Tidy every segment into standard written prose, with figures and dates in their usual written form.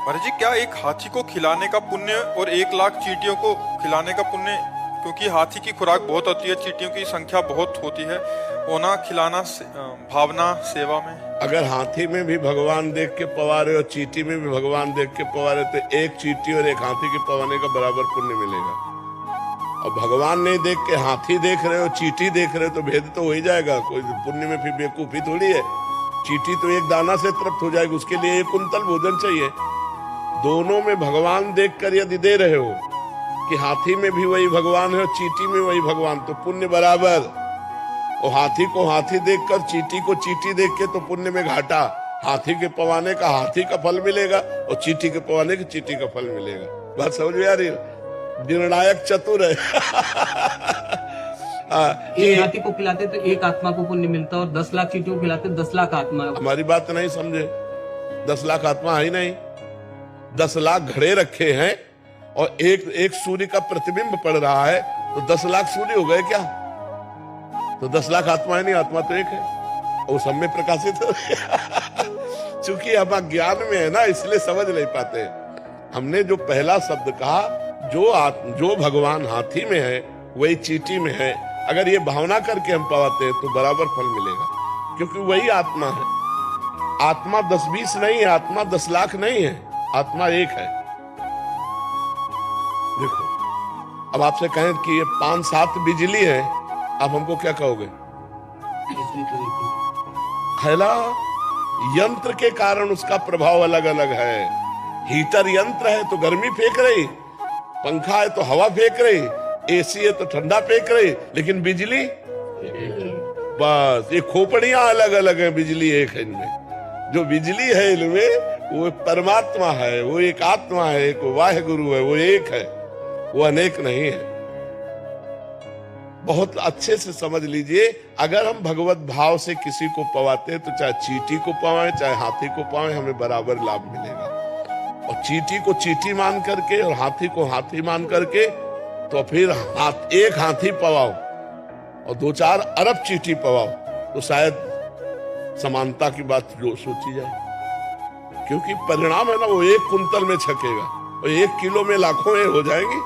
महाराज जी, क्या एक हाथी को खिलाने का पुण्य और 1 लाख चींटियों को खिलाने का पुण्य, क्योंकि हाथी की खुराक बहुत होती है, चींटियों की संख्या बहुत होती है, होना खिलाना भावना सेवा में। अगर हाथी में भी भगवान देख के पवारे और चींटी में भी भगवान देख के पवारे तो एक चींटी और एक हाथी के पवाने का बराबर पुण्य मिलेगा। और भगवान नहीं देख के हाथी देख रहे हो, चींटी देख रहे हो तो भेद तो हो ही जाएगा। कोई पुण्य में फिर बेवकूफी थोड़ी है। चींटी तो एक दाना से तृप्त हो जाएगी, उसके लिए 1 कुंतल भोजन चाहिए। दोनों में भगवान देखकर यदि दे रहे हो कि हाथी में भी वही भगवान है और चींटी में वही भगवान, तो पुण्य बराबर। और हाथी को हाथी देखकर चींटी को चींटी देख के तो पुण्य में घाटा। हाथी के पवाने का हाथी का फल मिलेगा और चींटी के पवाने के चींटी का फल मिलेगा। बात समझ में आ रही है? निर्णायक चतुर है। एक हाथी को खिलाते तो 1 आत्मा को पुण्य मिलता और 10 लाख चींटियों को खिलाते 10 लाख आत्मा। हमारी बात नहीं समझे। 10 लाख आत्मा है ही नहीं। 10 लाख घड़े रखे हैं और एक सूर्य का प्रतिबिंब पड़ रहा है, तो 10 लाख सूर्य हो गए क्या? तो 10 लाख आत्मा है नहीं, आत्मा तो एक है और सब में प्रकाशित है। चूंकि हम अज्ञान में है ना, इसलिए समझ नहीं पाते। हमने जो पहला शब्द कहा, जो भगवान हाथी में है वही चींटी में है, अगर ये भावना करके हम पाते हैं तो बराबर फल मिलेगा, क्योंकि वही आत्मा है। आत्मा 10-20 नहीं है, आत्मा 10 लाख नहीं है, आत्मा एक है। देखो, अब आपसे कहें कि ये 5-7 बिजली है, आप हमको क्या कहोगे? खैला यंत्र के कारण उसका प्रभाव अलग अलग है। हीटर यंत्र है तो गर्मी फेंक रही, पंखा है तो हवा फेंक रही, एसी है तो ठंडा फेंक रही, लेकिन बिजली बस। ये खोपड़ियां अलग अलग है, बिजली एक है इनमें। जो बिजली है इनमें वो परमात्मा है, वो एक आत्मा है, एक वाहे गुरु है, वो एक है, वो अनेक नहीं है। बहुत अच्छे से समझ लीजिए, अगर हम भगवत भाव से किसी को पवाते तो चाहे चींटी को पवाएं चाहे हाथी को पवाएं, हमें बराबर लाभ मिलेगा। और चींटी को चींटी मान करके और हाथी को हाथी मान करके, तो फिर एक हाथी पवाओ और 2-4 अरब चींटी पवाओ, तो शायद समानता की बात जो सोची जाए। क्योंकि परिणाम है ना, वो 1 कुंतल में छकेगा और 1 किलो में लाखों हो जाएंगी,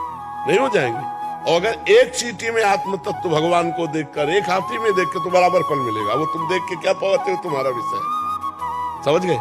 नहीं हो जाएंगी। और अगर एक चींटी में आत्म तत्व भगवान को देखकर, एक हाथी में देख के, तो बराबर फल मिलेगा। वो तुम देख के क्या पाते हो, तुम्हारा विषय है। समझ गए?